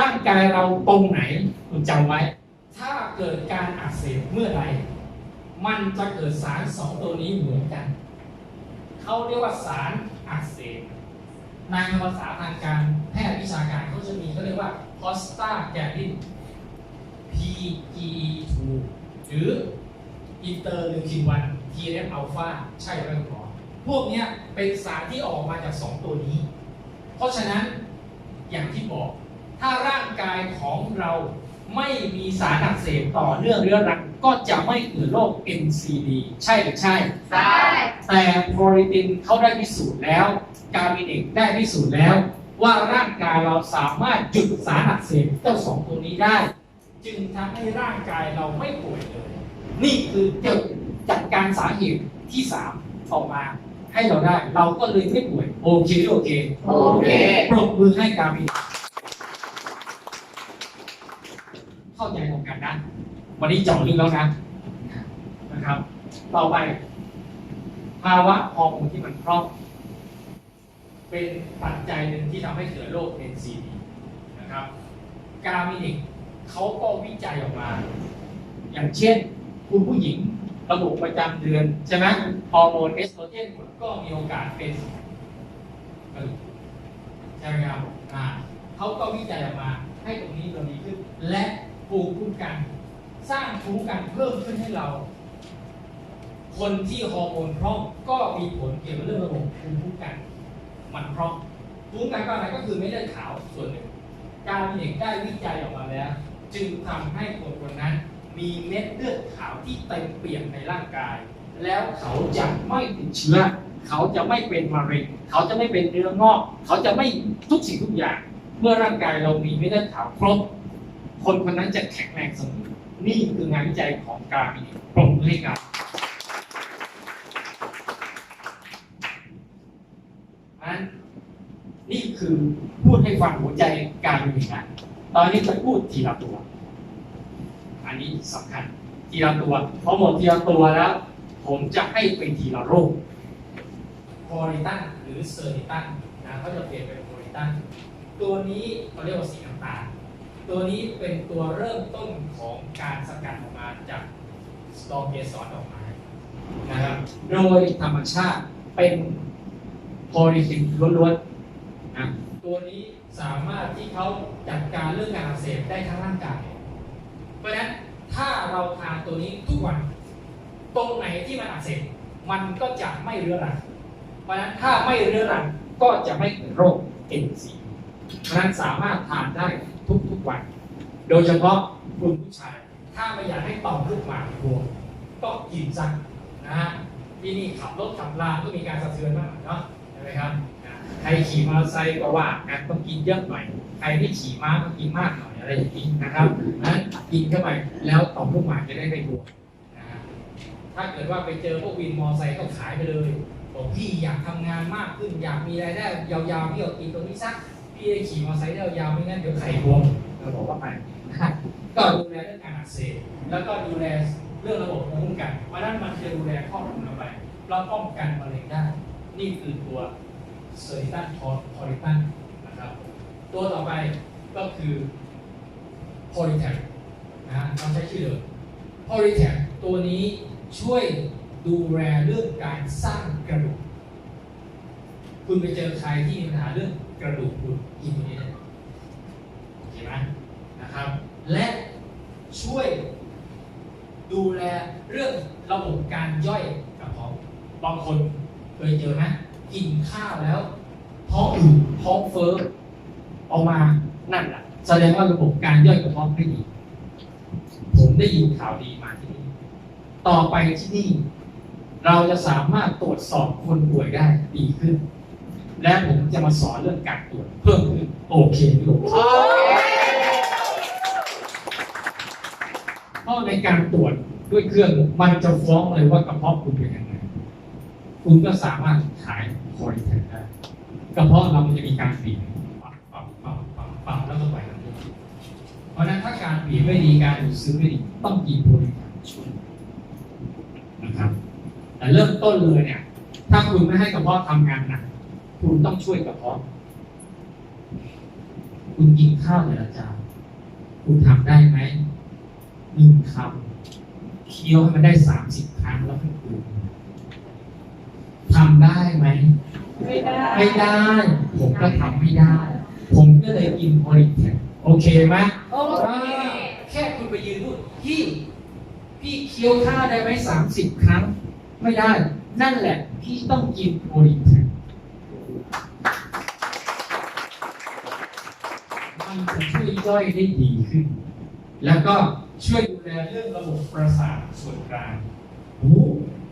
ร่างกายเราตรงไหนคุณจำไว้ถ้าเกิดการอักเสบเมื่อใดมันจะเกิดสารสองตัวนี้เหมือนกันเขาเรียกว่าสารอักเสบในภาษาทางการแพทย์วิชาการเขาจะมีเขาเรียกว่า prostaglandin PGE2 หรืออินเตอร์ลิวคิน1 TNF อัลฟาใช่ไหมคุณหมอพวกนี้เป็นสารที่ออกมาจาก2ตัวนี้เพราะฉะนั้นอย่างที่บอกถ้าร่างกายของเราไม่มีสารอักเสบต่อเนื่องเรื้อรังก็จะไม่เกิดโรค NCD ใช่หรือใช่ใช่แต่โพลิตินเขาได้พิสูจน์แล้วกามิเนกได้พิสูจน์แล้วว่าร่างกายเราสามารถหยุดสารอักเสบเจ้าสองตัวนี้ได้จึงทำให้ร่างกายเราไม่ป่วยเลยนี่คือจัดการสาเหตุที่3ออกมาให้เราได้เราก็เลยไม่ป่วยโอเคโอเคโอเคปรบมือให้กามิเนกเข้าใจตรงกันนะวันนี้เจาะลึกแล้วนะครับต่อไปภาวะฮอร์โมนที่มันพร่องเป็นปัจจัยหนึ่งที่ทำให้เกิดโรค NCD นะครับกามิเนกเขาก็วิจัยออกมาอย่างเช่นคุณผู้หญิงระบบประจำเดือนใช่ไหมฮอร์โมนเอสโตรเจนก็มีโอกาสเป็นกระดูกใช่ไหมครับเขาก็วิจัยออกมาให้ตรงนี้เราดีขึ้นและภูมิคุ้มกันสร้างภูมิคุ้มกันเพิ่มขึ้นให้เราคนที่ฮอร์โมนพร่องก็มีผลเกี่ยวกับเรื่องระบบภูมิคุ้มกันมันพร่องภูมิคุ้มกันก็อะไรก็คือเม็ดเลือดขาวส่วนหนึ่งการมีเด็กได้วิจัยออกมาแล้วจึงทำให้คนนั้นมีเม็ดเลือดขาวที่เต็มเปี่ยมในร่างกายแล้วเขาจะไม่ติดเชื้อเขาจะไม่เป็นมะเร็งเขาจะไม่เป็นเนื้องอกเขาจะไม่ทุกสิ่งทุกอย่างเมื่อร่างกายเรามีเม็ดเลือดขาวครบคนคนนั้นจะแข็งแรงเสมอนี่คืองานวิจัยของกามิเนกปรบมือให้กันนั้นนี่คือพูดให้ฟังหัวใจกามิเนกนะตอนนี้จะพูดทีละตัวอันนี้สำคัญทีละตัวพอหมดทีละตัวแล้วผมจะให้เป็นทีละโรคโพลิตันหรือเซอร์ติตันนะเขาจะเปลี่ยนเป็นโพลิตันตัวนี้เขาเรียกว่าสีน้ำตาลตัวนี้เป็นตัวเริ่มต้นของการสกัดออกมาจากสตอเกสรดอกไม้นะครับโดยธรรมชาติเป็นโพลิตินล้วนๆนะตัวนี้สามารถที่เขาจัดการเรื่องการอักเสบได้ทั้งร่างกายเพราะฉะนั้นถ้าเราทานตัวนี้ทุกวันตรงไหนที่มันอักเสบมันก็จะไม่เรื้อรังเพราะฉะนั้นถ้าไม่เรื้อรังก็จะไม่เกิดโรค NCD เพราะฉะนั้นสามารถทานได้ทุกวันโดยเฉพาะคุณผู้ชายถ้าไม่อยากให้ต่อมลูกหมากบวมก็กินซักนะฮะที่นี่ขับรถขับลาก็มีการสะเทือนมากเนาะใช่ไหมครับใครขี่มอเตอร์ไซค์ก็ว่ากันต้องกินเยอะหน่อยใครที่ขี่ม้าก็กินมากหน่อยอะไรอย่างนี้นะครับนั้นกินเข้าไปแล้วต่อมลูกหมากจะได้ไม่บวมนะฮะถ้าเกิดว่าไปเจอพวกวินมอเตอร์ไซค์ก็ขายไปเลยบอกพี่อยากทำงานมากขึ้นอยากมีรายได้ยาวๆพี่เอากินตัวนี้ซักพี่ได้ขี่มอเตอร์ไซค์ได้ยาวไม่งั้นเดี๋ยวไข่บวมเราบอกว่าไปก็ดูแลเรื่องการอักเสบแล้วก็ดูแลเรื่องระบบภูมิคุ้มกันเพราะนั้นมันจะดูแลครอบคลุมเราไปเราป้องกันมะเร็งได้นี่คือตัวเซอริตันพอลิตันนะครับตัวต่อไปก็คือโพลิแทคนะเราใช้ชื่อเดิมโพลิแทคตัวนี้ช่วยดูแลเรื่องการสร้างกระดูกคุณไปเจอใครที่มีปัญหาเรื่องกระดูกคุณกินตัวนี้ได้โอเคไหมนะครับและช่วยดูแลเรื่องระบบการย่อยกระเพาะบางคนเคยเจอไหมกินข้าวแล้วท้องอืดท้องเฟ้อออกมานั่นแหละแสดงว่าระบบการย่อยกระเพาะไม่ดีผมได้ยินข่าวดีมาที่นี่ต่อไปที่นี่เราจะสามารถตรวจสอบคนป่วยได้ดีขึ้นและผมจะมาสอนเรื่องการตรวจเพิ่มขึ้นโอเคลูกเพราะในการตรวจด้วยเครื่องมันจะฟ้องเลยว่ากระเพาะคุณเป็นยังไงคุณก็สามารถขายโพลิแทคได้กระเพาะเรามันจะมีการบีบปั๊บแล้วก็ปล่อยน้ำลเพราะฉะนั้นถ้าการบีบไม่ดีการดูดซึมไม่ดีต้องกินโพลิแทคช่วยนะครับแต่เริ่มต้นเลยเนี่ยถ้าคุณไม่ให้กระเพาะทำงานหนักคุณต้องช่วยกระเพาะ คุณกินข้าวแต่ละจานคุณทำได้ไหม1 คำเคี้ยวให้มันได้30 ครั้งแล้วค่อยกลืนทำได้ไหมไม่ได้ ผมก็ทำไม่ได้ ผมก็เลยกินโพลิแทคโอเคไหมโอเคแค่คุณไปยืนพูดพี่เคี้ยวข้าวได้ไหม30 ครั้งไม่ได้นั่นแหละพี่ต้องกินโพลิแทคมันจะช่วยย่อยได้ดีขึ้นแล้วก็ช่วยดูแลเรื่องระบบประสาทส่วนกลางหู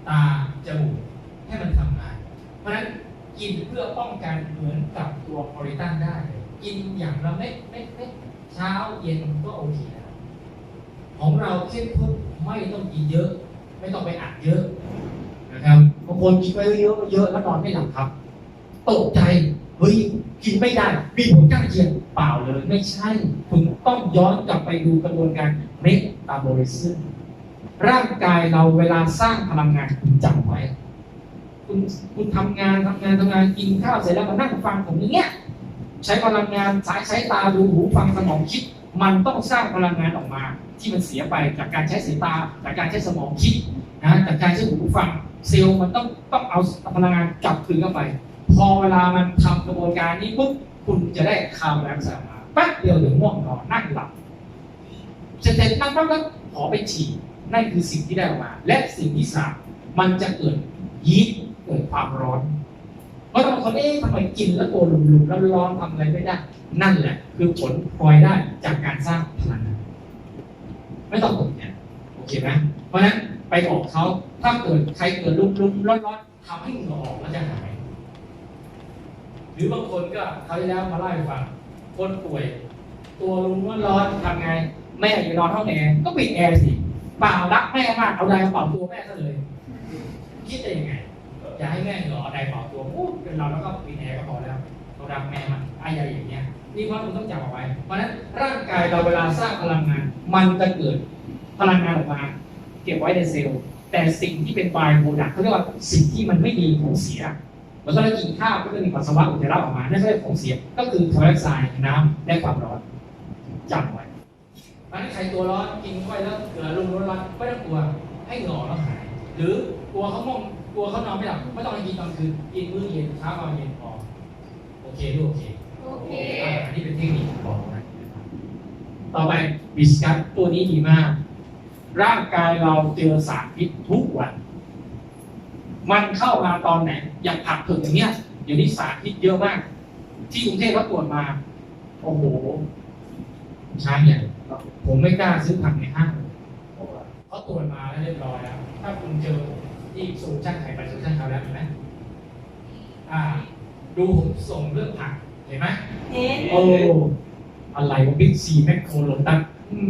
ตาจมูกให้มันทำงานเพราะฉะนั้นกินเพื่อป้องกันเหมือนกับตัวโพลิตันได้กินอย่างละเม็ดเช้าเย็นก็โอเคแล้วของเราเข้มข้นไม่ต้องกินเยอะไม่ต้องไปอัดเยอะนะครับบางคนกินไปเยอะแล้วนอนไม่หลับครับตกใจเฮ้ยกินไม่ได้มีผลข้างเคียงเปล่าเลยไม่ใช่คุณต้องย้อนกลับไปดูกระบวนการเมตาบอลิซึมร่างกายเราเวลาสร้างพลังงานคุณจำไว้คุณทำงานกินข้าวเสร็จแล้วมานั่งฟังผมอย่างเงี้ยใช้พลังงานใช้ตาดูหูฟังสมองคิดมันต้องสร้างพลังงานออกมาที่มันเสียไปจากการใช้สายตาจากการใช้สมองคิดนะจากการใช้หูฟังเซลล์มันต้องเอาพลังงานกลับคืนเข้าไปพอเวลามันทำกระบวนการนี้ปุ๊บคุณจะได้คาร์บอนไดออกไซด์มาแป๊บเดียวเดี๋ยวง่วงนอนนั่งหลับเสร็จนั่งปั๊บแล้วขอไปฉี่นั่นคือสิ่งที่ได้ออกมาและสิ่งที่3มันจะเกิดยีสต์เกิดความร้อนเพราะบางคนทำไมกินแล้วตัวหลุมๆร้อนๆทำอะไรไม่ได้นั่นแหละคือผลพลอยได้จากการสร้างพลังงานไม่ต้องตกเนี่ยโอเคไหมเพราะฉะนั้นไปบอกเขาถ้าเกิดใครเกิดลุมๆร้อนๆทำให้เหงื่อออกแล้วจะหายหรือบางคนก็เขาที่แล้วมาเล่าให้ฟังคนป่วยตัวร้อนทำไงแม่อยู่นอนห้องแอร์ก็ปิดแอร์สิเปล่ารักแม่มากเอาไดร์เป่าตัวแม่ซะเลยคิดได้ยังไงอย่าให้แม่เหงื่อเอาไดร์เป่าตัวเป็นเราแล้วก็ปิดแอร์ก็พอแล้วเรารักแม่มันอะไรอย่างเงี้ยนี่เพราะคุณต้องจำเอาไว้เพราะฉะนั้นร่างกายเราเวลาสร้างพลังงานมันจะเกิดพลังงานออกมาเก็บไว้ในเซลล์แต่สิ่งที่เป็นบายโปรดักต์เขาเรียกว่าสิ่งที่มันไม่ดีของเสียเหมือนเรากินข้าวก็จะมีปัสสาวะอุจจาระออกมานั่นคือของเสียก็คือคาร์บอนไดออกไซด์น้ำและความร้อนจำไว้เพราะฉะนั้นใครตัวร้อนกินเข้าไปแล้วเกิดลมร้อนไม่ต้องกลัวให้เหงื่อแล้วหายหรือกลัวเขานอนไม่หลับไม่ต้องไปกินตอนคืนกินมื้อเย็นเช้าวันเย็นพอโอเคโอเคอันนี้เป็นเทคนิคบอกนะต่อไปบิสกัสตัวนี้ดีมากร่างกายเราเจอสารพิษทุกวันมันเข้ามาตอนไหนอย่างผักเผือกอย่างเงี้ยเดี๋ยวนี้สารพิษเยอะมากที่กรุงเทพเขาตรวจมาโอ้โหช้าเนี่ยผมไม่กล้าซื้อผักในห้างเขาตรวจมาแล้วเรียบร้อยแล้วถ้าคุณเจอที่โซลูชันไทยไปโซลูชันเขาแล้วเห็นไหมดูผมส่งเรื่องผักเห็นไหมโอ้อะไรว่าบิ๊กซีแมคโครโลตัส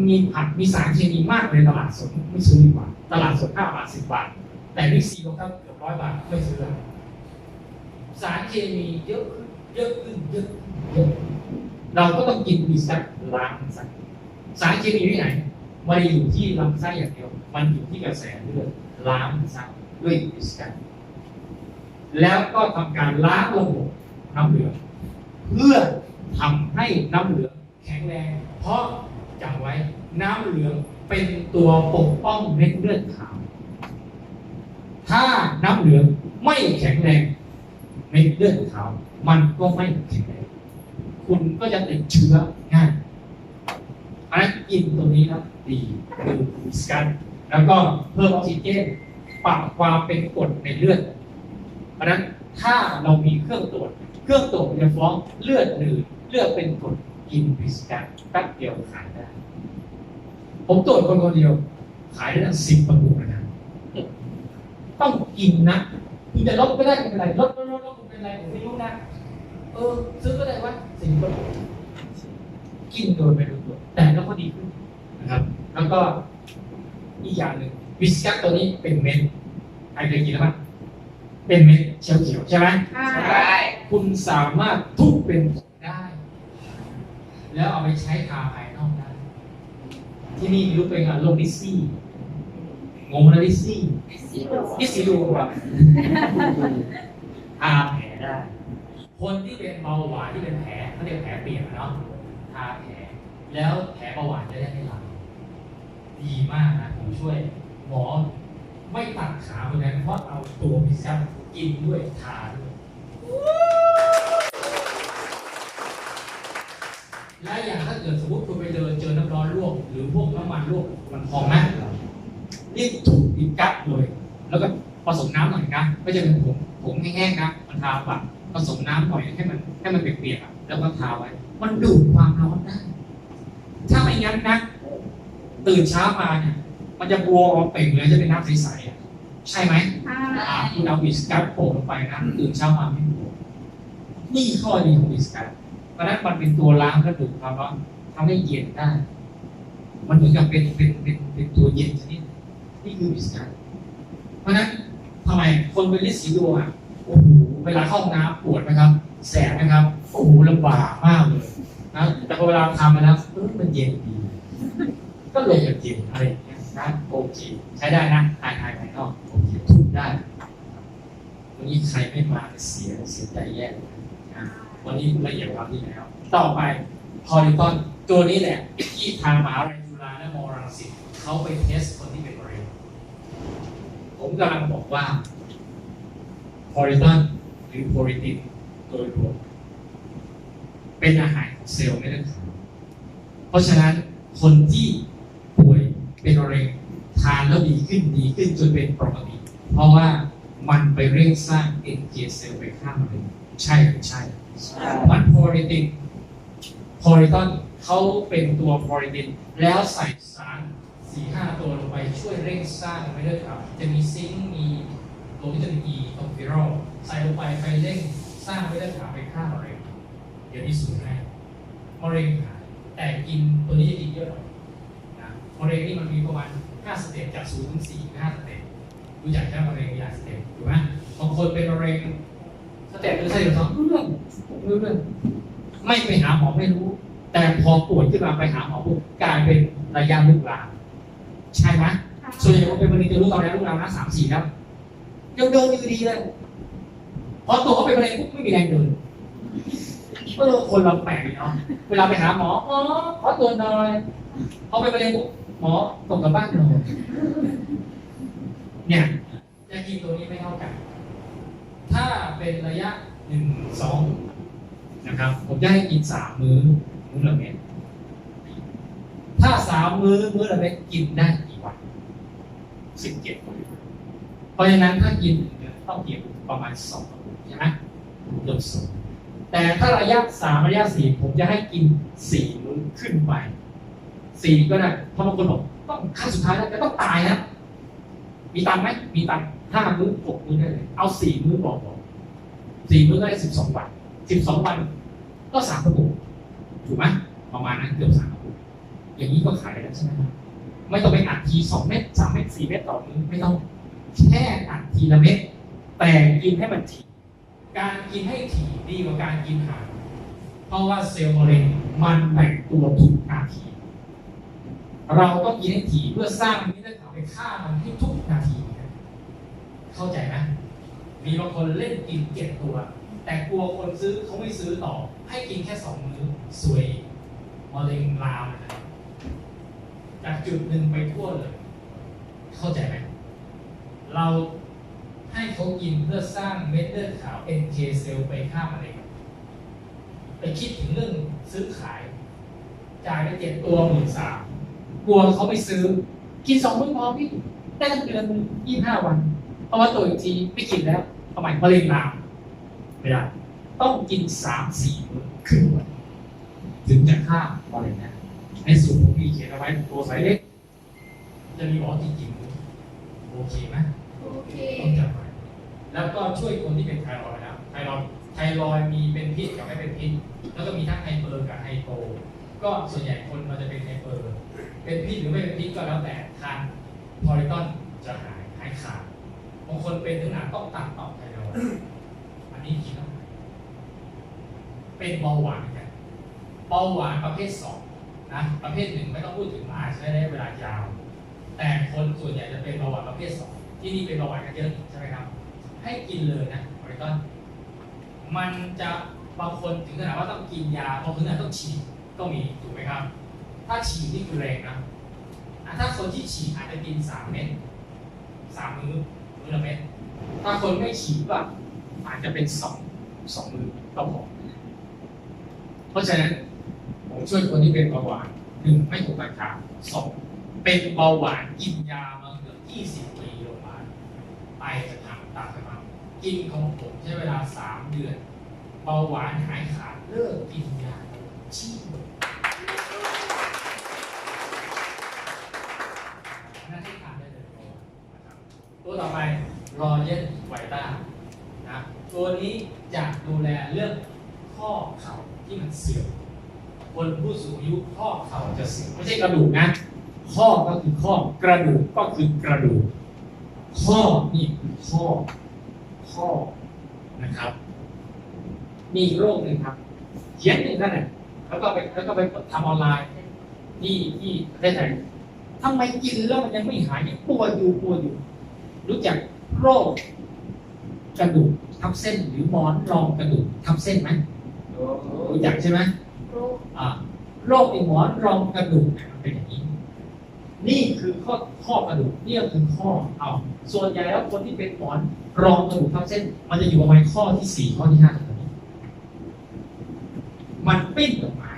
มีผักมีสารเคมีมากในตลาดสดไม่ซื้อดีกว่าตลาดสด5 บาท 10 บาทแต่บิ๊กซีโลตัสเกือบ100 บาทไม่ซื้อสารเคมีเยอะขึ้นเราก็ต้องกินบิสกัสล้างสารเคมีที่ไหนไม่ได้อยู่ที่ลำไส้อย่างเดียวมันอยู่ที่กระแสเลือดล้างซะด้วยบิสกัสแล้วก็ทำการล้างระบบน้ำเหลืองเพื่อทำให้น้ำเหลืองแข็งแรงเพราะจำไว้น้ำเหลืองเป็นตัวปกป้องเม็ดเลือดขาวถ้าน้ำเหลืองไม่แข็งแรงเม็ดเลือดขาวมันก็ไม่แข็งแรงคุณก็จะติดเชื้อง่ายอันนั้นกินตัวนี้นะดีคือบิสกัสแล้วก็เพิ่มออกซิเจนปรับความเป็นกรดในเลือดเพราะนั้นถ้าเรามีเครื่องตรวจมันจะฟ้องเลือดหนืดเลือดเป็นกรดกินบิสกัสแป๊บเดียวขายได้ผมตรวจคนเดียวขายได้ตั้ง10 กระปุกนะต้องกินนะคุณจะลดไม่ได้ไม่เป็นไรลดคุณเป็นไรผมไม่รู้นะซื้อก็ได้ว่า10 กระปุกกินโดยไม่รู้ตัวแต่แล้วก็ดีขึ้นนะครับแล้วก็อีกอย่างหนึ่งบิสกัสตัวนี้เป็นเม็ดใครเคยกินแล้วมั้ยเป็นเม็ดเขียวๆใช่ไหมใช่คุณสามารถทุบเป็นผงได้แล้วเอาไปใช้ทาภายนอกได้ที่นี่รู้เป็นโรคดิสซี่งงนะดิสซี่ดูแบบทาแผลได้คนที่เป็นเบาหวานที่เป็นแผลเขาเรียกแผลเปียกเนาะ ทาแผลแล้วแผลเบาหวานจะได้ไม่ลามดีมากนะผมช่วยหมอไม่ตัดขาคนนั้นเพราะเอาตัวพิซซ่ากินด้วยทาด้วยและอย่างถ้าเกิดสมมติคุณไปเดินเจอน้ำร้อนลวกหรือพวกน้ำมันลวกมันพองนะนี่ถูกดิบกัดเลยแล้วก็ผสมน้ำหน่อยนะไม่ใช่เป็นผงแห้งๆนะมันทาแบบผสมน้ำหน่อยให้มันเปียกๆแล้วก็ทาไว้มันดูดความร้อนได้ถ้าไม่งั้นนะตื่นเช้ามาเนี่ยมันจะบวมออกเป่งเลยจะเป็นน้ำใสๆใช่ไหมคุณเอาบิสกัดโปะลงไปนะตื่นเช้ามาไม่บวมนี่ข้อดีของบิสกัดเพราะนั้นมันเป็นตัวล้างและดูดความร้อนทำให้เย็นได้มันเหมือนกับเป็นตัวเย็นชนิดนี่คือบิสกัดเพราะนั้นทำไมคนเป็นลิสต์สีดวงอ่ะโอ้โหเวลาเข้าห้องน้ำปวดไหมครับแสบไหมครับโอ้โหลำบากมากเลยนะแต่พอเวลาทำมาแล้วมันเย็นดีก็ลงแบบเย็นอะไรอย่างเงี้ยนะโอเคใช้ได้นะถ่ายภายนอกโอเคถูกได้วันนี้ใครไม่มาเสียใจแย่นะวันนี้ละเอียดความที่แล้วต่อไปพอลิตอนตัวนี้แหละที่ทางมหาวิทยาลัยจุฬาและมอรังสิตเขาไปเทสคนที่เป็นมะเร็งผมกำลังบอกว่าพอลิตอนหรือโพลิตินโดยรวมเป็นอาหารของเซลล์ไม่ได้ขาวเพราะฉะนั้นคนที่ป่วยเป็นมะเร็งทานแล้วดีขึ้นจนเป็นปกติเพราะว่ามันไปเร่งสร้าง NK เซลล์ไปฆ่ามะเร็งใช่หรือใช่มันโพลิตินโพลิตอนเขาเป็นตัวโพลิตินแล้วใส่สาร 4-5 ตัวลงไปช่วยเร่งสร้างเม็ดเลือดขาวจะมีซิงค์มีตัววิตามิน E ตัวฟิโรลใส่ลงไปเร่งสร้างเม็ดเลือดขาวไปฆ่ามะเร็งเดี๋ยวนี้สูงแน่มะเร็งหายแต่กินตัวนี้จะกินเยอะหน่อยนะมะเร็งนี่มันมีประมาณ5สเต็ปจาก0 ถึง 4 5 สเต็ปรู้จักแค่มะเร็งยาสเต็ปถูกไหมบางคนเป็นมะเร็งสเต็ปหรือสเต็ป 2รู้เรื่องไม่ไปหาหมอไม่รู้แต่พอป่วยขึ้นมาไปหาหมอปุ๊บกลายเป็นระยะลุกลามใช่ไหมส่วนใหญ่คนเป็นมะเร็งจะรู้ตอนนี้ลุกลามนะ3-4แล้วยังเดินอยู่ดีเลยพอตัวเขาเป็นมะเร็งปุ๊บไม่มีแรงเดินคนเราแปลกเนาะเวลาไปหาหมอขอตัวหน่อยเขาไปเรียนหมอส่งกลับบ้านเลยเนี่ยจะกินตัวนี้ไม่เท่ากันถ้าเป็นระยะ1-2นะครับผมจะให้กิน3 มื้อละเม็ดถ้า3 มื้อละเม็ดกินได้กี่วัน17 วันเพราะฉะนั้นถ้ากินต้องกินประมาณ2 ใช่ไหมเกือบ2แต่ถ้าระยะ3 ระยะ 4ผมจะให้กิน4 มื้อขึ้นไป4ก็ได้เพราะบางคนบอกต้องขั้นสุดท้ายแล้วจะต้องตายนะมีตังค์ไหมมีตังค์5 มื้อ6 มื้อได้เลยเอา4 มื้อบอก4 มื้อก็ได้12 วัน12 วันก็3 กระปุกถูกไหมประมาณนั้นเกือบ3 กระปุกอย่างนี้ก็ขายได้แล้วใช่ไหมครับไม่ต้องไปอัดที2 เม็ด3 เม็ด4 เม็ดต่อมื้อไม่ต้องแค่อัดทีละเม็ดแต่กินให้มันถี่การกินให้ถี่ดีกว่าการกินห่างเพราะว่าเซลล์มะเร็งมันแบ่งตัวทุกนาทีเราต้องกินให้ถี่เพื่อสร้างเม็ดเลือดขาวไปฆ่ามันให้ทุกนาทีเข้าใจไหมมีบางคนเล่นกิน7 ตัวแต่กลัวคนซื้อเขาไม่ซื้อต่อให้กินแค่2 มื้อซวยมะเร็งลามจากจุดหนึ่งไปทั่วเลยเข้าใจไหมเราให้เขากินเพื่อสร้างเม็ดเลือดขาว NK เซลล์ไปฆ่ามะเร็งไปคิดถึงเรื่องซื้อขายจ่ายไป7 ตัว13,000กลัวเขาไม่ซื้อกิน2 มื้อพอพี่ได้ตั้งเดือน25 วันเพราะว่าตัวอีกทีไม่กินแล้วทำไมมะเร็งลามไม่ได้ต้องกิน3-4 มื้อขึ้นวันถึงจะฆ่ามะเร็งนะในสูตรของพี่เขียนเอาไว้ตัวไซเล็กจะมีบอกจริงๆโอเคไหมโอเคต้องจำไว้แล้วก็ช่วยคนที่เป็นไทรอยด์นะไทรอยด์มีเป็นพิษกับไม่เป็นพิษแล้วก็มีทั้งไฮเปอร์กับไฮโปก็ส่วนใหญ่คนเราจะเป็นไฮเปอร์เป็นพิษหรือไม่เป็นพิษก็แล้วแต่ทานพอลิตอนจะหายขาดบางคนเป็นถึงหนักต้องตัดต่อไทรอยด์อันนี้กินแล้วเป็นเบาหวานกันเบาหวานประเภท2นะประเภท1ไม่ต้องพูดถึงอาจใช้ได้เวลายาวแต่คนส่วนใหญ่จะเป็นเบาหวานประเภท2ที่นี่เป็นเบาหวานกันเยอะใช่ไหมครับให้กินเลยนะพอลิตอนมันจะบางคนถึงขนาดว่าต้องกินยาบางคนถึงขนาดต้องฉีด ก็มีถูกไหมครับถ้าฉี่นี่คือแรงนะถ้าคนที่ฉี่อาจจะกิน3 เม็ด3 มื้อละเม็ดถ้าคนไม่ฉี่ก็อาจจะเป็น2 มื้อก็พอเพราะฉะนั้นผมช่วยคนที่เป็นเบาหวาน1ไม่ถูกตัดขาด2เป็นเบาหวานกินยามาเกือบ20 ปีโรงพยาบาลไตจะพังตับจะพังกินของผมใช้เวลา3 เดือนเบาหวานหายขาดเลิกกินยาชี้นั่นให้ทานได้เลยนะครับตัวต่อไปรอเย็นไวต้านะตัวนี้จะดูแลเรื่องข้อเข่าที่มันเสื่อมคนผู้สูงอายุข้อเข่าจะเสื่อมไม่ใช่กระดูกนะข้อก็คือข้อกระดูกก็คือกระดูกข้อนี่คือข้อนะครับมีอีกโรคหนึ่งครับเขียนหนึ่งนั่นแหละแล้วก็ไปทำออนไลน์ที่ประเทศไทยทำไมกินแล้วมันยังไม่หายยังปวดอยู่รู้จักโรคกระดูกทับเส้นหรือหมอนรองกระดูกทับเส้นไหมรู้จักใช่ไหมโรคหมอนรองกระดูกมันเป็นอย่างนี้นี่คือข้อกระดูกนี่คือข้อส่วนใหญ่แล้วคนที่เป็นหมอนรองกระดูกทับเส้นมันจะอยู่ประมาณข้อที่4ข้อที่5มันปิ้นออกมา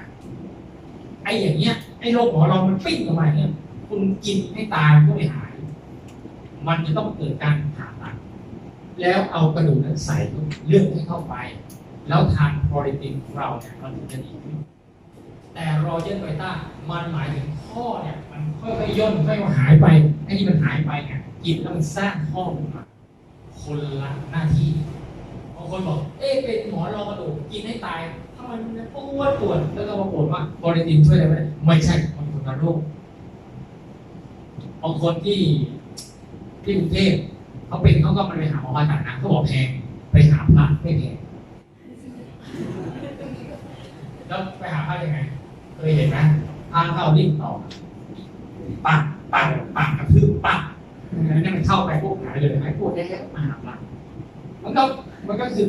ไอ้อย่างเงี้ยไอ้โรคหมอนรองมันปิ้นออกมาเนี่ยคุณกินให้ตายก็ไม่หายมันจะต้องเกิดการผ่าตัดแล้วเอากระดูกนั้นใส่เลือดให้เข้าไปแล้วทานโปรตีนของเราเนี่ยมันถึงจะดีขึ้นแต่รอเจนไวต้ามันหมายถึงข้อเนี่ยมันค่อยๆย่นค่อยๆหายไปไอ้ที่มันหายไปเนี่ยกินแล้วมันสร้างข้อขึ้นมาคนละหน้าที่บางคนบอกเป็นหมอรองกระดูกกินให้ตายถ้ามันปวดแล้วก็มาปวดว่าโปรตีนช่วยได้ไหมไม่ใช่มันคนละโรคบางคนที่กรุงเทพเขาเป็นเขาก็มันไปหาหมอผ่าตัดนะเขาบอกแพงไปหาพระไม่แพงแล้วไปหาพระยังไงเคยเห็นไหมทางเข้าลิ้นต่อปักกระทืบปักแล้วนี่มันเข้าไปพวกหายเลยหายปวดแย่ๆมาหาพระมันก็คือ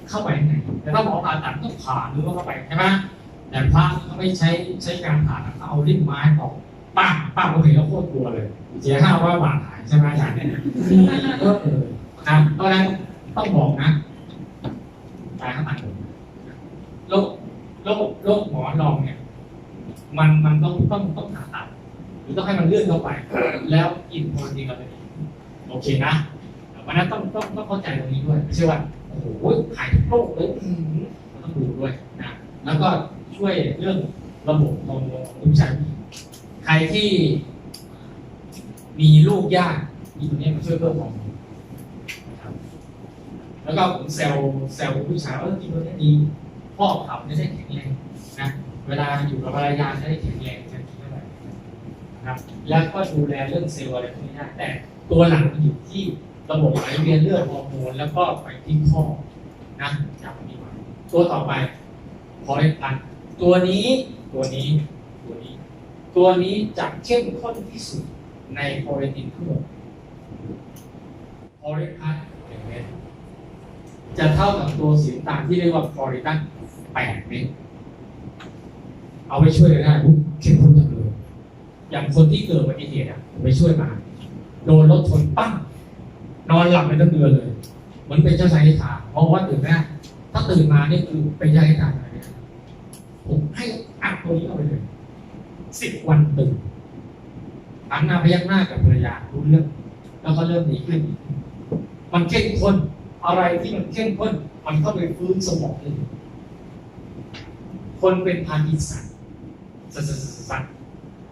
เข้าไปยังไงแต่ถ้าหมอผ่าตัดต้องผ่าหรือว่าเข้าไปใช่ไหมแต่พระเขาไม่ใช้การผ่าตัดเขาเอาลิ้นไม้ต่อปักเราเห็นแล้วโคตรกลัวเลยเสีย500 บาทหายใช่ไหมอาจารย์นะเพราะฉะนั้นต้องบอกนะตายข้างหลังโรคหมอนรองเนี่ยมันต้องผ่าตัดหรือต้องให้มันเลื่อนเข้าไปแล้วกินโปรตีนกันเลยโอเคนะเพราะนั้นต้องเข้าใจตรงนี้ด้วยไม่ใช่ว่าโอ้โหหายทุกโรคเลยต้องดูด้วยนะแล้วก็ช่วยเรื่องระบบฮอร์โมนผู้ชายใครที่มีลูกยากมีตัวนี้มาช่วยเพิ่มฮอร์โมนนะครับแล้วก็ผมแซวผู้ชายว่ากินตัวนี้ดีพ่อเขาจะได้แข็งแรงนะเวลาอยู่กับภรรยาจะได้แข็งแรงจะกินอะไรนะครับแล้วก็ดูแลเรื่องเซลล์อะไรพวกนี้ได้แต่ตัวหลังมันอยู่ที่ระบบไหลเวียนเลือดฮอร์โมนแล้วก็ไปที่ข้อนะจำนี้ไว้ตัวต่อไปพอได้พันตัวนี้จะเข้มข้นที่สุดในโปรตีนทั้งหมดพอได้พัน1 เม็ดจะเท่ากับตัวสีน้ำตาลที่เรียกว่าฟลอริดัน8 เม็ดเอาไปช่วยได้เข้มข้นจังเลยอย่างคนที่เกิดอุบัติเหตุไปช่วยมาโดนรถชนปั้งนอนหลับไปทั้งเดือนเลยเหมือนเป็นเจ้าชายนิทราเพราะว่าตื่นได้ถ้าตื่นมานี่คือเป็นเจ้าชายนิทราอะไรเนี่ยผมให้อัดตัวนี้เอาไปเลย10 วันตื่นหันหน้าพยักหน้ากับภรรยารู้เรื่องแล้วก็เริ่มดีขึ้นมันเข้มข้นอะไรที่มันเข้มข้นมันเข้าไปฟื้นสมองเลยคนเป็นพาร์กินสัน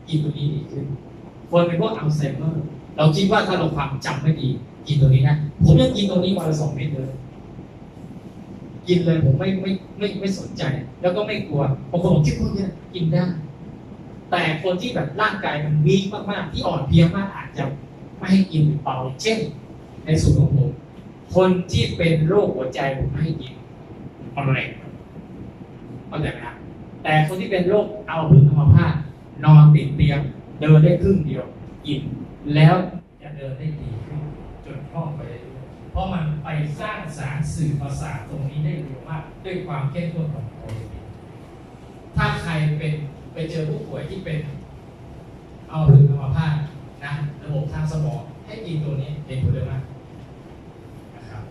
กินตัวนี้ดีขึ้นคนเป็นพวกอัลไซเมอร์เราคิดว่าถ้าเราความจำไม่ดีกินตัวนี้นะผมยังกินตัวนี้วันละ2 เม็ดเลยกินเลยผมไม่สนใจแล้วก็ไม่กลัวบางคนบอกคิดว่าเนี่ยกินได้แต่คนที่แบบร่างกายมันวีคมากๆที่อ่อนเพลียมากอาจจะไม่ให้กินเปล่าเช่นในส่วนของผมคนที่เป็นโรคหัวใจผมไม่ให้กินมะเร็งเข้าใจไหมครับแต่คนที่เป็นโรคอัมพาตนอนติดเตียงเดินได้ครึ่งเดียวกินแล้วจะเดินได้ดีขึ้นจนคล่องไปเรื่อยๆเพราะมันไปสร้างสารสื่อประสาทตรงนี้ได้เร็วมากด้วยความเข้มข้นของโปรตีน ถ้าใครเป็นไปเจอผู้ป่วยที่เป็นอัมพาตนะระบบทางสมองให้กินตัวนี้เห็นผลเลยมากนะครับ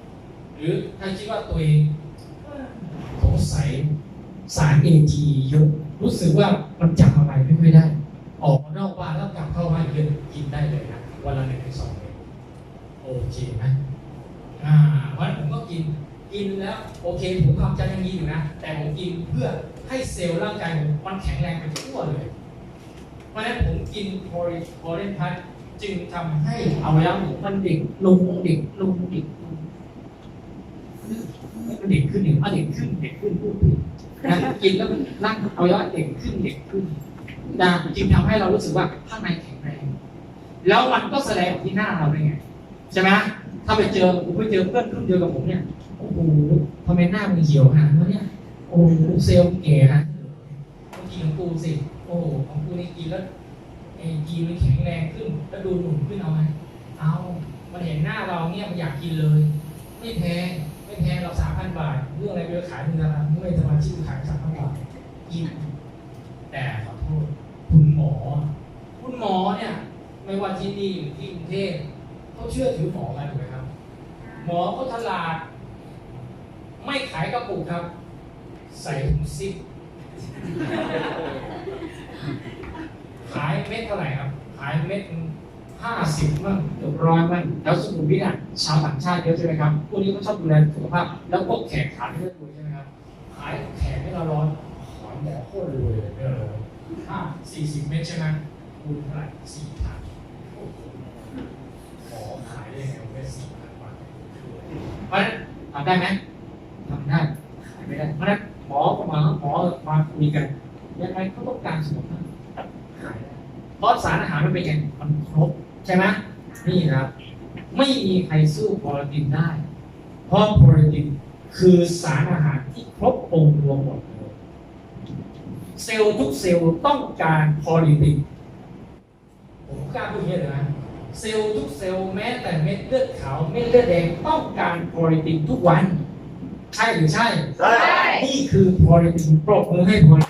หรือถ้าคิดว่าตัวเองสงสัยสาร AT เยอะรู้สึกว่ามันจำอะไรไม่ค่อยได้ออกมานอกบ้านแล้วกลับเข้าบ้านเยอะกินได้เลยนะวันละ1-2 เม็ดโอเคไหมวันผมก็กินแล้วโอเคผมทำใจยังดีอยู่นะแต่ผมกินเพื่อให้เซลล์ร่างกายผมมันแข็งแรงไปทั่วเลยเพราะฉะนั้นผมกินโพลีนพัทจึงทำให้อวัยวะผมมันเด็กลงมันเด็กขึ้นเด็กขึ้นพูดผิดนะกินแล้วมันร่างอวัยวะเด็กขึ้นนะจึงทำให้เรารู้สึกว่าข้างในแข็งแรงแล้วมันก็แสดงออกที่หน้าเราได้ไงใช่ไหมถ้าไปเจอเพื่อนรุ่นเดียวกับผมเนี่ยโอ้โหทำไมหน้ามันเหี่ยวขนาดนี้โอ้เซลล์แก่ฮะบางทีของกูสิโอ้ของกูนี่กินแล้วกินมันแข็งแรงขึ้นแล้วดูหนุ่มขึ้นเอาไหมเอามันเห็นหน้าเราเนี่ยมันอยากกินเลยไม่แพงเรา3,000 บาทเรื่องอะไรไปขายมึงนะครับไม่สมาชิกขาย3,000 บาทกินแต่ขอโทษคุณหมอเนี่ยไม่ว่าที่นี่หรือที่กรุงเทพเขาเชื่อถือหมอกันถูกไหมครับหมอเขาฉลาดไม่ขายกระปุกครับใส่ถุงซิปขายเม็ดเท่าไหร่ครับขายเม็ด50 มั่ง100 มั่งแล้วสุขุมวิทชาวต่างชาติเยอะใช่ไหมครับพวกนี้ก็ชอบดูแลสุขภาพแล้วพวกแขกขาไม่ได้รวยใช่ไหมครับขายแขกให้เราร้อนขายหมอโคตรรวยเลย40 เม็ดใช่ไหมคูณเท่าไหร่4,000หมอขายได้ไงเม็ด4,000 บาทเพราะฉะนั้นทำได้ไหมทำได้ขายไม่ได้เพราะฉะนั้นหมอมาคุยกันยังไงเขาต้องการสุขภาพขายได้เพราะสารอาหารมันเป็นอย่างมันครบใช่ไหมนี่นะครับไม่มีใครสู้โปรตีนได้เพราะโปรตีนคือสารอาหารที่ครบองค์รวมหมดเลยเซลล์ทุกเซลล์ต้องการโปรตีนผมกล้าพูดอย่างนี้เลยนะเซลล์ทุกเซลล์แม้แต่เม็ดเลือดขาวเม็ดเลือดแดงต้องการโปรตีนทุกวันใช่หรือใช่ใช่นี่คือโปรตีนปรบมือให้โปรตีน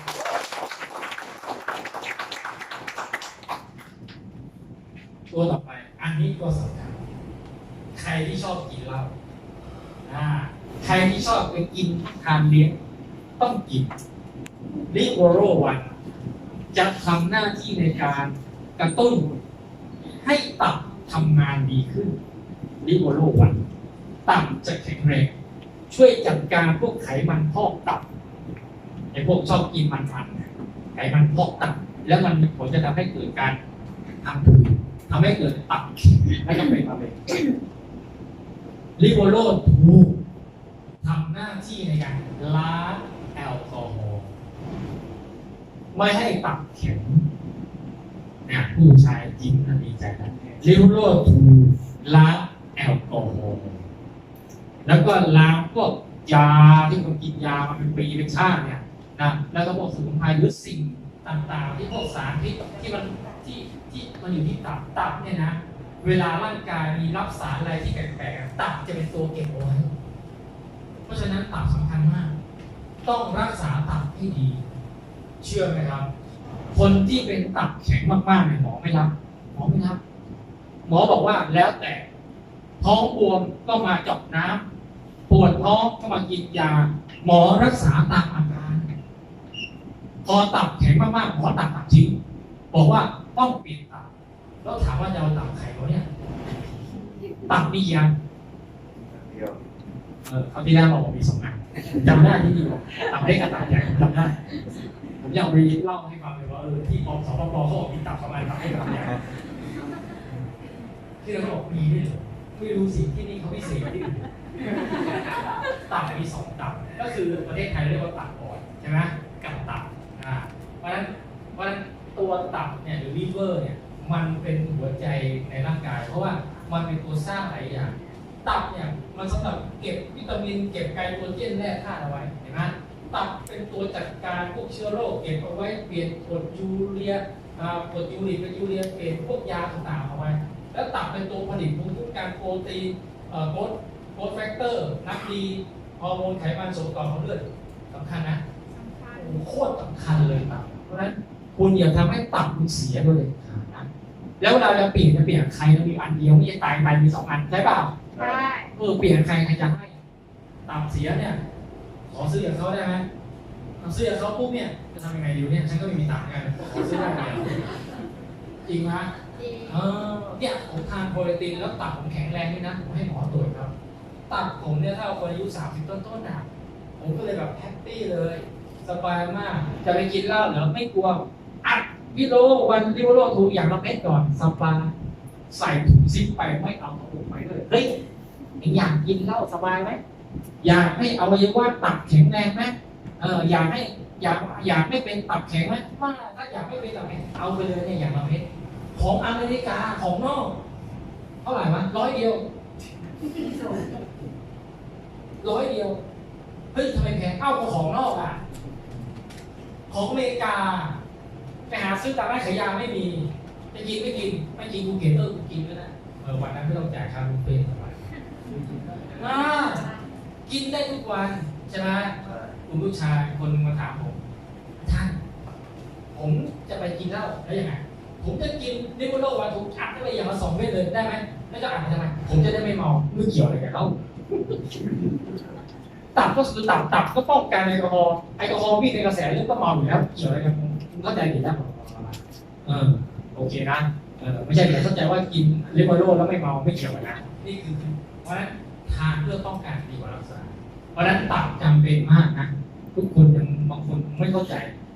ตัวต่อไปอันนี้ก็สำคัญใครที่ชอบกินเหล้าใครที่ชอบไปกินทานเลี้ยงต้องกินลิโวโรวันจะทำหน้าที่ในการกระตุ้นให้ตับทำงานดีขึ้นลิโวโรวันตับจะแข็งแรงช่วยจัดการพวกไขมันพอกตับไอ้พวกชอบกินมันไขมันพอกตับแล้วมันมีผลจะทำให้เกิดการทำผืนทำให้เกิดตับและก็เป็นมะเร็งลิโวโรทูทำหน้าที่ในการล้างแอลกอฮอล์ไม่ให้ตับแข็งเนี่ยผู้ชายยิ้มน่าดีใจนะลิโวโรทูล้างแอลกอฮอล์แล้วก็ล้างพวกยาที่คนกินยามาเป็นปีเป็นชาติเนี่ยนะแล้วก็พวกสมุนไพรหรือสิ่งต่างๆที่พวกสารพิษที่มันอยู่ที่ตับเนี่ยนะเวลาร่างกายมีรับสารอะไรที่แปลกๆตับจะเป็นตัวเก็บเอาไว้เพราะฉะนั้นตับสำคัญมากต้องรักษาตับให้ดีเชื่อไหมครับคนที่เป็นตับแข็งมากๆเนี่ยหมอไม่รับหมอบอกว่าแล้วแต่ท้องบวมก็มาเจาะน้ำปวดท้องก็มากินยาหมอรักษาตามอาการพอตับแข็งมากๆหมอตัดทิ้งบอกว่าต้องเปลี่ยนตับแล้วถามว่าจะเอาตับไข่เขาเนี่ยตับมียังเขาที่แรกบอกว่ามี2 อันจำได้ที่ดีบอกตับเล็กกับตับใหญ่จำได้ผมอยากไปเล่าให้ฟังเลยว่าที่สปป.เขาบอกมีตับประมาณตับเล็กกับตับใหญ่ที่เราบอกมีด้วยไม่รู้สิที่นี่เขาไม่เสียที่อื่นตับมี2 ตับก็คือประเทศไทยเรียกว่าตับอ่อนใช่ไหมกับตับเพราะฉะนั้นตัวตับเนี่ยหรือลิเวอร์เนี่ยมันเป็นหัวใจในร่างกายเพราะว่ามันเป็นตัวสร้างหลายอย่างตับเนี่ยมันสำหรับเก็บวิตามินเก็บไกลโปรตีนแร่ธาตุเอาไว้เห็นไหมตับเป็นตัวจัดการพวกเชื้อโรคเก็บเอาไว้เปลี่ยนกรดยูเรียกรดยูริกเป็นยูเรียเปลี่ยนพวกยาต่างๆเอาไว้แล้วตับเป็นตัวผลิตภูมิคุ้มกันโปรตีนโค้ดแฟกเตอร์น้ำดีฮอร์โมนไขมันส่งต่อของเลือดสำคัญนะโอ้ โคตรสำคัญเลยตับเพราะฉะนั้นคุณอย่าทำให้ตับคุณเสียด้วยนะแล้วเวลาเราเปลี่ยนจะเปลี่ยนใครเรามีอันเดียวไม่ใช่ตายไปมี2 อันใช่เปล่า ใช่ เปลี่ยนใครจะให้ตับเสียเนี่ยขอซื้อจากเขาได้ไหมซื้อจากเขาปุ๊บเนี่ยจะทำยังไงดีเนี่ยฉันก็ไม่มีตังค์กันขอซื้อได้ไหมจริงไหม จริง เนี่ยผมทานโปรตีนแล้วตับผมแข็งแรงด้วยนะผมให้หมอตรวจครับตับผมเนี่ยถ้าคนอายุ30ต้นๆน่ะผมก็เลยแบบแฮปปี้เลยสบายมากจะไปกินเหล้าเหรอไม่กลัวอัดวิโลวันวิโลถูกอย่างละเม็ดก่อนสบายใส่ถุงซิปไปไม่เอากระปุกไปเลยเฮ้ยอยากกินเหล้าสบายไหมอยากให้อวัยวะตับแข็งแรงไหมอยากไม่เป็นตับแข็งไหมว่าถ้าอยากไม่เป็นตับแข็งเอาไปเลยเนี่ยอย่างละเม็ดของอเมริกาของนอกเท่าไหร่วะ100 เดียวเฮ้ยทำไมแพงเอ้าก็ของนอกอ่ะของอเมริกาไปหาซื้อตามร้านขายยาไม่มีจะกินไม่กินกูเกตเตอร์กูกินก็ได้วันนั้นไม่ต้องจ่ายค่าบุฟเฟ่ต์กินได้ทุกวันใช่ไหมคุณผู้ชายคนมาถามผมท่านผมจะไปกินเหล้าแล้วยังไงผมจะกินนิโคโลวันถูกอัดได้ไปอย่างละ2 เม็ดเลยได้ไหมแล้วจะอัดทำไมผมจะได้ไม่เมาไม่เกี่ยวอะไรกับเหล้าตับก็คือตับก็ป้องกันแอลกอฮอล์วิ่งในกระแสเลือดก็เมาอยู่แล้วเกี่ยวอะไรกันเข้าใจผิดแล้วโอเคนะไม่ใช่เข้าใจว่ากินนิโคโลแล้วไม่เมาไม่เกี่ยวกันนะนี่คือเพราะฉะนั้นทานเพื่อป้องกันดีกว่ารักษาเพราะฉะนั้นตับจำเป็นมากนะทุกคนยังบางคนไม่เข้าใจ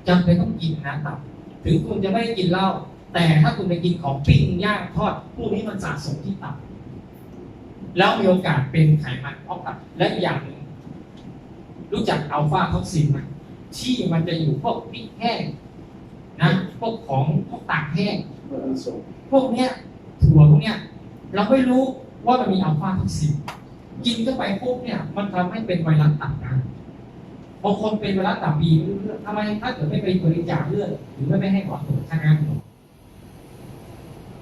จำเป็นต้องกินนะตับถึงคุณจะไม่กินเหล้าแต่ถ้าคุณไปกินของปิ้งย่างทอดพวกนี้มันสะสมที่ตับแล้วมีโอกาสเป็นไขมันพอกตับและอย่างหนึ่งรู้จักอัลฟาท็อกซินไหมที่มันจะอยู่พวกพริกแห้งนะพวกตากแห้งพวกเนี้ยถั่วพวกเนี้ยเราไม่รู้ว่ามันมีอัลฟาท็อกซินกินเข้าไปปุ๊บเนี่ยมันทำให้เป็นไวรัสตับนะบางคนเป็นไวรัสตับบีทำไมถ้าเกิดไม่ไปบริจาคเลือดหรือไม่ให้หมอตรวจทางการ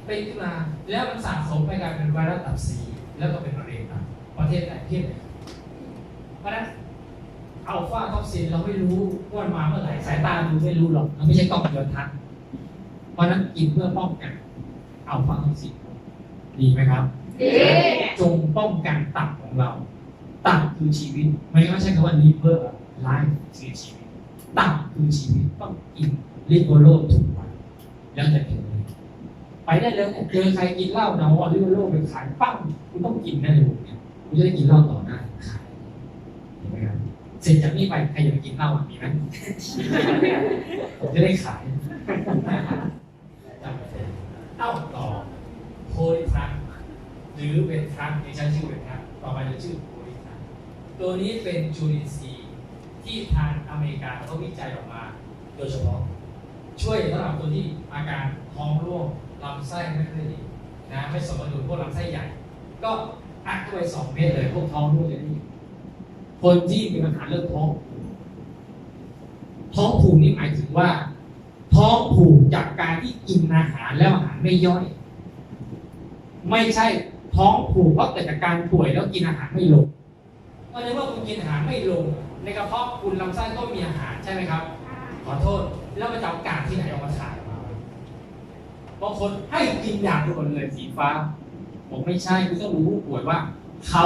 เป็นขึ้นมาแล้วมันสะสมไปกลายเป็นไวรัสตับซีแล้วก็เป็นมะเร็งตับประเทศไหนเพราะฉะนั้นอัลฟาท็อกซินเราไม่รู้ว่ามันมาเมื่อไหร่สายตาดูไม่รู้หรอกเราไม่ใช่กล้องจุลทรรศน์เพราะฉะนั้นกินเพื่อป้องกันอัลฟาท็อกซินดีไหมครับดีจงป้องกันตับของเราตับคือชีวิตไม่ใช่คำว่า liver life คือชีวิตตับคือชีวิตต้องกินลิโกโลทุกวันแล้วจะเป็นไปได้เลยเนี่ยเจอใครกินเหล้าเนาะลิโกโลไปขายปั้งคุณต้องกินแน่เลยเนี่ยคุณจะได้กินเหล้าต่อได้ขายเห็นไหมครับเสร็จจากนี้ไปใครอยากกินเหล้ามีไหมผมจะได้ขายต่อโพลิทรัสหรือเวนทรัสในชั้นชื่อเวนทรัสต่อไปจะชื่อโพลิทรัสตัวนี้เป็นจุลินทรีย์ที่ทางอเมริกาเขาวิจัยออกมาโดยเฉพาะช่วยสำหรับคนที่อาการท้องร่วงลำไส้ไม่ค่อยดีนะไม่สมดุลพวกลำไส้ใหญ่ก็อัดเข้าไป2 เม็ดเลยพวกท้องร่วงจะได้คนที่มีปัญหาเรื่องท้องผูกนี่หมายถึงว่าท้องผูกจากการที่กินอาหารแล้วอาหารไม่ย่อยไม่ใช่ท้องผูกเพราะเกิดจากการป่วยแล้วกินอาหารไม่ลงเพราะฉะนั้นเมื่อคุณกินอาหารไม่ลงในกระเพาะคุณลำไส้ก็มีอาหารใช่ไหมครับขอโทษแล้วมันจะเอากากที่ไหนออกมาถ่ายบางคนให้กินอย่างทุกคนเลยสีฟ้าผมไม่ใช่คุณต้องรู้ป่วยว่าเขา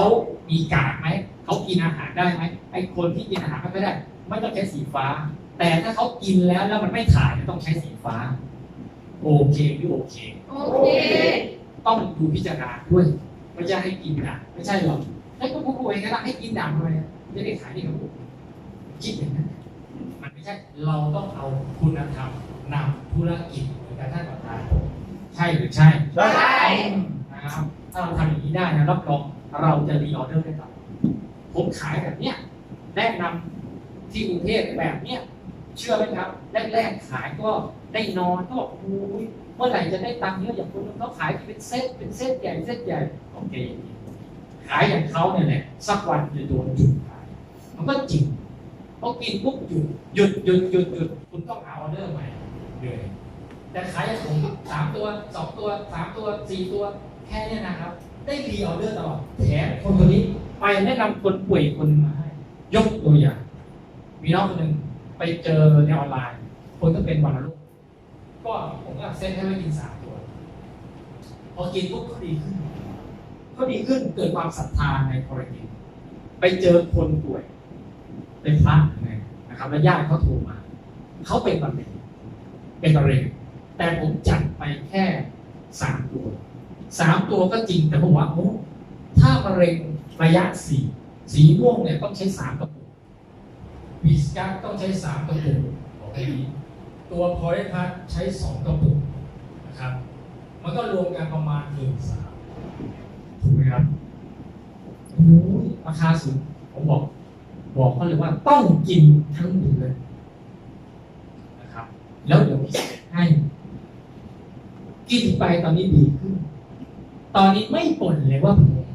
มีกากไหมเขากินอาหารได้ไหมไอ้คนที่กินอาหารไม่ได้ไม่ต้องใช้สีฟ้าแต่ถ้าเขากินแล้วมันไม่ถ่ายต้องใช้สีฟ้าโอเคหรือโอเคต้องดูพิจารณาด้วยไม่ใช่ให้กินด่างไม่ใช่หรอกให้ก็ผู้ป่วยก็ได้ให้กินด่างทำไมจะได้ขายได้กับผู้คิดอย่างนั้นมันไม่ใช่เราต้องเอาคุณธรรมนำธุรกิจเหมือนกันท่านประธานใช่หรือใช่นะครับถ้าเราทำอย่างนี้ได้นะรับรองเราจะรีออเดอร์ได้ต่อผมขายแบบเนี้ยแนะนำที่กรุงเทพแบบเนี้ยเชื่อไหมครับแรกๆขายก็ได้นอนก็บอกโอ้ยเมื่อไหร่จะได้ตังค์เยอะอย่างคนนึงเขาขายเป็นเซตใหญ่โอเคขายอย่างเขาเนี่ยแหละสักวันจะโดนจุดขายมันก็จริงพอกินปุ๊บหยุดคุณต้องหาออเดอร์ใหม่เหนื่อยแต่ขายอย่างผม3 ตัว 2 ตัว 3 ตัว 4 ตัวแค่นี้นะครับได้รีออเดอร์ตลอดแถมคนนี้ไปแนะนำคนป่วยคนนึงมาให้ยกตัวอย่างมีน้องคนหนึ่ง ไปเจอในออนไลน์คนก็เป็นวัณโรคก็ผมก็เซตให้ไว้กิน3 ตัวพอกินปุ๊บเขาดีขึ้นเกิดความศรัทธาในคอร์กินไปเจอคนป่วยเป็นพระนะครับแล้วญาติเขาโทรมาเขาเป็นมะเร็งแต่ผมจัดไปแค่3 ตัว3 ตัวก็จริงแต่ผมว่าโอ้ถ้ามะเร็งระยะ4สีม่วงเนี่ยต้องใช้3 กระปุกวิสกัสต้องใช้3 กระปุกตัวพอลิพัสใช้2 กระปุกนะครับมันก็รวมกันประมาณ1,300ถูกไหมครับโอ้ยราคาสูงผมบอกเขาเลยว่าต้องกินทั้งหมดเลยนะครับแล้วเดี๋ยวพิเศษให้กินไปตอนนี้ดีขึ้นตอนนี้ไม่บ่นเลยว่าแพง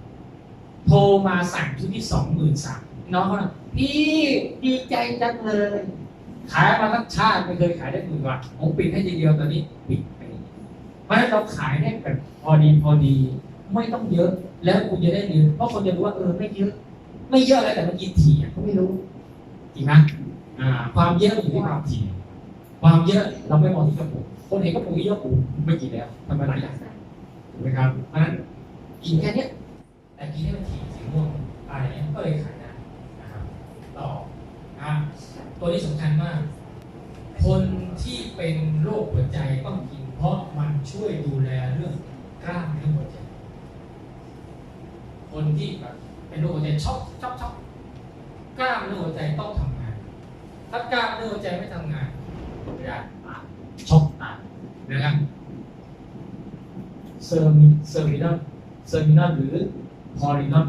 โทรมาสั่งชุดที่23,000น้องเขาบอกพี่ดีใจจังเลยขายมาทั้งชาติไม่เคยขายได้10,000 กว่าผมปิดให้ทีเดียวตอนนี้ปิดไปเพราะฉะนั้นเราขายได้แบบพอดีไม่ต้องเยอะแล้วคุณจะได้เรียนเพราะคนจะรู้ว่าไม่เยอะอะไรแต่มันกินถี่เขาไม่รู้จริงไหมความเยอะอยู่ที่ความถี่ความเยอะเราไม่มองที่กระปุกคนเห็นกระปุกเยอะปูไม่กินแล้วทำไมหลายอย่างถูกไหมครับเพราะฉะนั้นกินแค่นี้แต่กินให้มันถี่สีม่วงอะไรเนี้ยก็เลยขายได้นะครับต่อตัวนี้สำคัญมากคนที่เป็นโรคหัวใจต้องกินเพราะมันช่วยดูแลเรื่องกล้ามเนื้อหัวใจคนที่แบบเป็นโรคหัวใจช็อกกล้ามเนื้อหัวใจต้องทำงานถ้ากล้ามเนื้อหัวใจไม่ทำงานไม่ได้ช็อกตายนะครับเซอร์มินอลหรือพอลินอล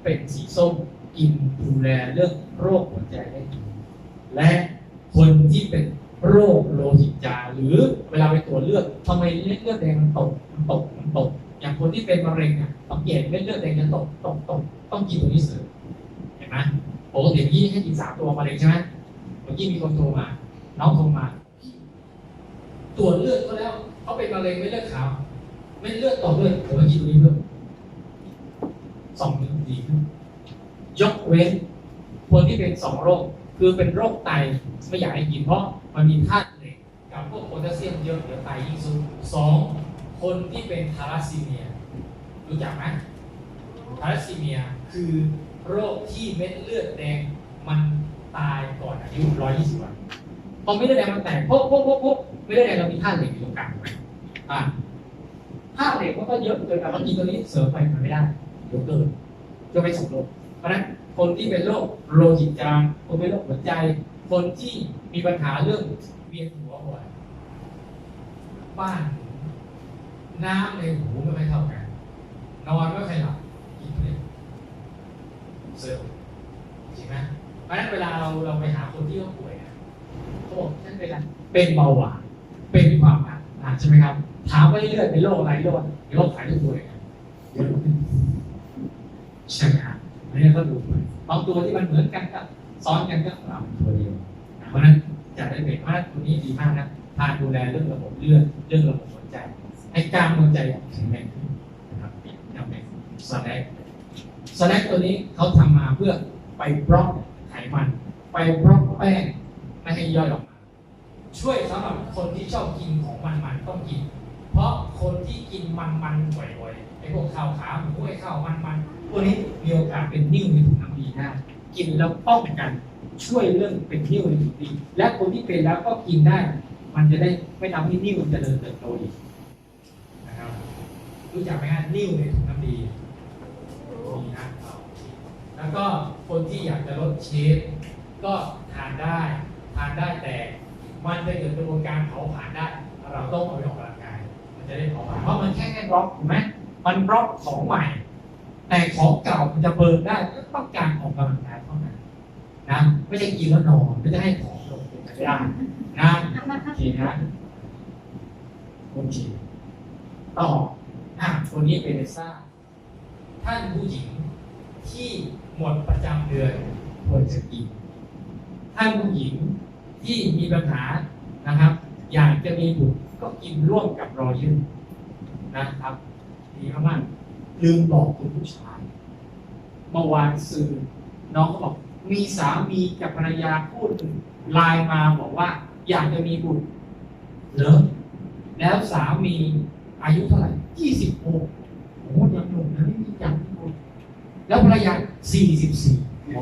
เป็นสีส้มกินดูแลเรื่องโรคหัวใจได้ดีและคนที่เป็นโรคโลหิตจางหรือเวลาไปตรวจเลือดทำไมเลือดแดงมันตกอย่างคนที่เป็นมะเร็งสังเกตเลือดแดงจะตกต้องกินตัวนี้เสริมเห็นไหมปกติเมื่อกี้ให้กิน3 ตัวมะเร็งใช่ไหมเมื่อกี้มีคนโทรมาน้องโทรมาตรวจเลือดก็แล้วเขาเป็นมะเร็งไม่เลือดขาวไม่เลือดต่อเลือดผมมากินตัวนี้เพิ่ม2 นิ้วดีขึ้นยกเว้นคนที่เป็น2 โรคคือเป็นโรคไตไม่อยากให้กินเพราะมันมีธาตุเหล็กกับพวกโพแทสเซียมเยอะเดี๋ยวไตยิ่งสูง2 คนที่เป็นทาลัสซีเมียรู้จักไหมทาลัสซีเมียคือโรคที่เม็ดเลือดแดงมันตายก่อนอายุ120 วันพอเม็ดเลือดแดงมันแตกปุ๊บเม็ดเลือดแดงเรามีธาตุเหล็กอยู่ตรงกลางไหมธาตุเหล็กมันก็เยอะเกินไปบางทีตัวนี้เสริมไปมันไม่ได้เดี๋ยวเกินจะไปส่งโรคเพราะฉะนั้นคนที่เป็นโรคโลหิตจางคนเป็นโรคหัวใจคนที่มีปัญหาเรื่องเวียนหัวบ่อยบ้านน้ำในหูไม่ค่อยเท่ากันนอนไม่ค่อยหลับกินเลยเสริมจริงไหมเพราะฉะนั้นเวลาเราไปหาคนที่เขาป่วยเขาบอกฉันเป็นอะไรเป็นเบาหวานเป็นความดันใช่ไหมครับถามว่าเลือดเป็นโรคอะไรโรคไขทุกตัวเลยใช่ไหมครับอันนี้ก็ดูไปบางตัวที่มันเหมือนกันก็ซ้อนกันก็เราตัวเดียวเพราะนั้นจะได้เป็นว่าตัวนี้ดีมากนะทานดูแลเรื่องระบบเลือดเรื่องระบบหัวใจให้กล้ามหัวใจแข็งแรงขึ้นนะครับทำเป็นสแน็คตัวนี้เขาทำมาเพื่อไปบล็อกไขมันไปบล็อกแป้งไม่ให้ย่อยออกมาช่วยสำหรับคนที่ชอบกินของมันต้องกินเพราะคนที่กินมันบ่อยๆไอ้พวกข้าวขาหมูไอ้ข้าวมันพวกนี้มีโอกาสเป็นนิ่วในถุงน้ำดีได้กินแล้วป้องกันช่วยเรื่องเป็นนิ่วในถุงดีและคนที่เป็นแล้วก็กินได้มันจะได้ไม่ทำให้นิ่วเจริญเติบโตอีกนะครับรู้จักไหมฮะนิ่วในถุงน้ำดีมีนะแล้วก็คนที่อยากจะลดเชฟก็ทานได้แต่มันจะเกิดกระบวนการเผาผลาญได้เราต้องเอาไปออกกำลังกายมันจะได้เผาผลาญเพราะมันแค่บล็อกถูกไหมมันบล็อกของใหม่แต่ของเก่ามันจะเบิร์นได้ต้องการออกกำลังกายเท่านั้นนะไม่ใช่กินแล้วนอนไม่ได้ให้ของลงไม่ได้นะโอเคนะโอเคต่อตัวนี้เป็นซ่าท่านผู้หญิงที่หมดประจำเดือนควรจะกินท่านผู้หญิงที่มีปัญหานะครับอยากจะมีบุตรก็กินร่วมกับรอยยืดนะครับดีมากๆลืมบอกคุณผู้ชายเมื่อวานสื่อน้องเขาบอกมีสามีกับภรรยาคู่หนึ่ง ไลน์มาบอกว่าอยากจะมีบุตรเหรอแล้วสามีอายุเท่าไหร่26โอ้ยังหนุ่มนะไม่มีอยากมีบุตรแล้วภรรยา44โอ้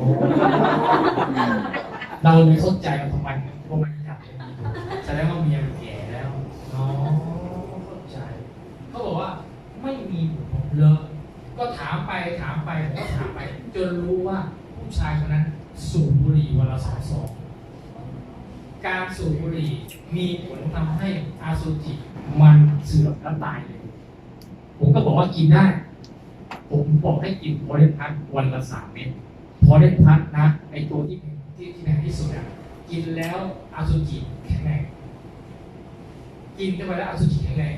เราเลยเข้าใจว่าทำไมอยากจะมีบุตรแสดงว่าเมียแก่แล้วเนาะเข้าใจเขาบอกว่าไม่มีบุตรเลยก็ถามไปผมก็ถามไปจนรู้ว่าผู้ชายคนนั้นสูบบุหรี่วันละ2 ซองการสูบบุหรี่มีผลทำให้อสุจิมันเสื่อมและตายเลยผมก็บอกว่ากินได้ผมบอกให้กินโพลีพัทวันละ3 เม็ดโพลีพัทนะไอตัวที่แพงที่สุดอ่ะกินแล้วอสุจิแข็งแรงกินเข้าไปแล้วอสุจิแข็งแรง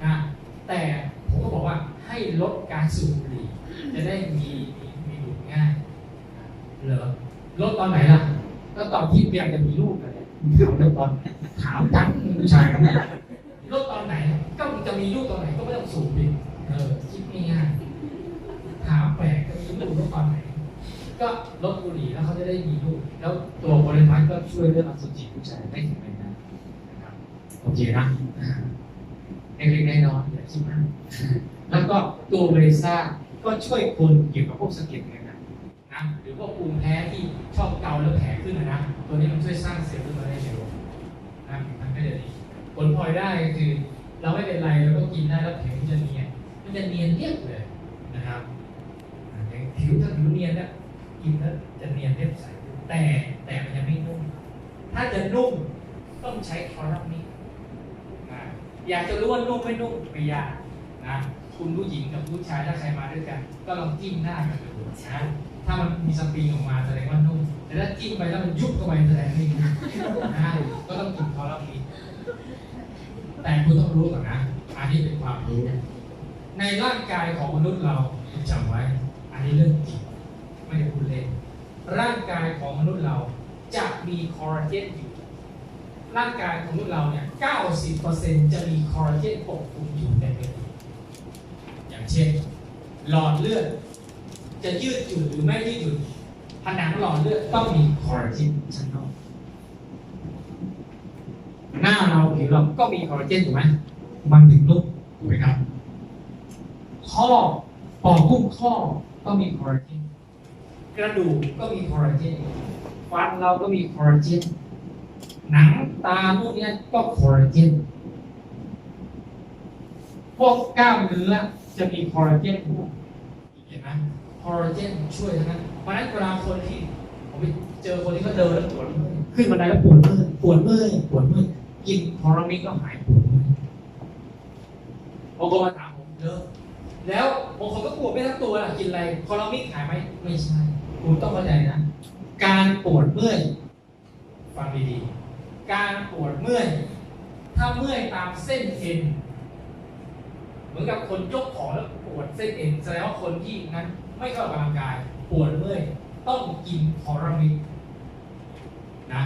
นะแต่ผมก็บอกว่าให้ลดการสูบบุหรี่จะได้มีบุตรง่ายเหรอลดตอนไหนล่ะก็ตอนที่เพียงจะมีลูกกันเนี่ยถามเรื่องตอนถามจังผู้ชายกันเนี่ยลดตอนไหนก็จะมีลูกตอนไหนก็ไม่ต้องสูบดิคิดง่ายๆถามแปลกจะมีลูกลดตอนไหนก็ลดบุหรี่แล้วเขาจะได้มีลูกแล้วตัวโพลีพัทก็ช่วยเรื่องอสุจิผู้ชายได้ถึงไหนนะครับโอเคนะเล็กๆน้อยๆอย่าคิดมากแล้วก็ตัวเบรซ่าก็ช่วยคนเกี่ยวกับพวกสะเก็ดเงินนะหรือว่าภูมิแพ้ที่ชอบเกาแล้วแผลขึ้นนะตัวนี้มันช่วยสร้างเซลล์ขึ้นมาได้เร็วนะมันก็จะดีผลพลอยได้ก็คือเราไม่เป็นไรเราก็กินได้แล้วผิวมันจะเนียนเรียบเลยนะครับผิวถ้าผิวเนียนเนี่ยกินแล้วจะเนียนเรียบใสแต่มันยังไม่นุ่มถ้าจะนุ่มต้องใช้คอรัปนิกอยากจะรู้ว่านุ่มไม่นุ่มไม่ยากนะคุณผู้หญิงกับผู้ชายถ้าใครมาด้วยกันก็ลองจิ้มหน้ากันดูนะถ้ามันมีสปริงออกมาแสดงว่านุ่มแต่ถ้าจิ้มไปแล้วมันยุบเข้าไปแสดงไม่นุ่มนะก็ต้องกินคอรัปนิกแต่คุณต้องรู้ก่อนนะอันนี้เป็นความรู้ในร่างกายของมนุษย์เราจำไว้อันนี้เรื่องจริงไม่ได้พูดเล่นร่างกายของมนุษย์เราจะมีคอลลาเจนอยู่ร่างกายของมนุษย์เราเนี่ย 90% จะมีคอลลาเจนปกคลุมอยู่ในเลือดอย่างเช่นหลอดเลือดจะยืดหยุ่นหรือไม่ยืดหยุ่นผนังหลอดเลือดต้องมีคอลลาเจนชั้นนอกหน้าเราผิวเราก็มีคอลลาเจนถูกไหมมันถึงนุ่มถูกไหมครับข้อปอดกุ้งข้อก็มีคอลลาเจนกระดูกก็มีคอลลาเจนฟันเราก็มีคอลลาเจนหนังตาพวกนี้ก็คอลลาเจนพวกกล้ามเนื้อจะมีคอลลาเจนพวกเห็นไหมคอลลาเจนช่วยทั้งนั้นเพราะฉะนั้นเวลาคนที่ผมไปเจอคนที่เขาเดินแล้วปวดเมื่อยขึ้นบันไดแล้วปวดเมื่อยกินคอลลาเจนก็หายปวดเมื่อยบางคนมาถามผมแล้วบางคนก็ปวดไม่ทั้งตัวกินอะไรคอลลาเจนหายไหมไม่ใช่คุณต้องเข้าใจนะการปวดเมื่อยฟังดีๆการปวดเมื่อยถ้าเมื่อยตามเส้นเอ็นเหมือนกับคนยกของแล้วปวดเส้นเอ็นแสดงว่าคนที่นั้นไม่เข้าออกกำลังกายปวดเมื่อยต้องกินคอลลาเจนนะ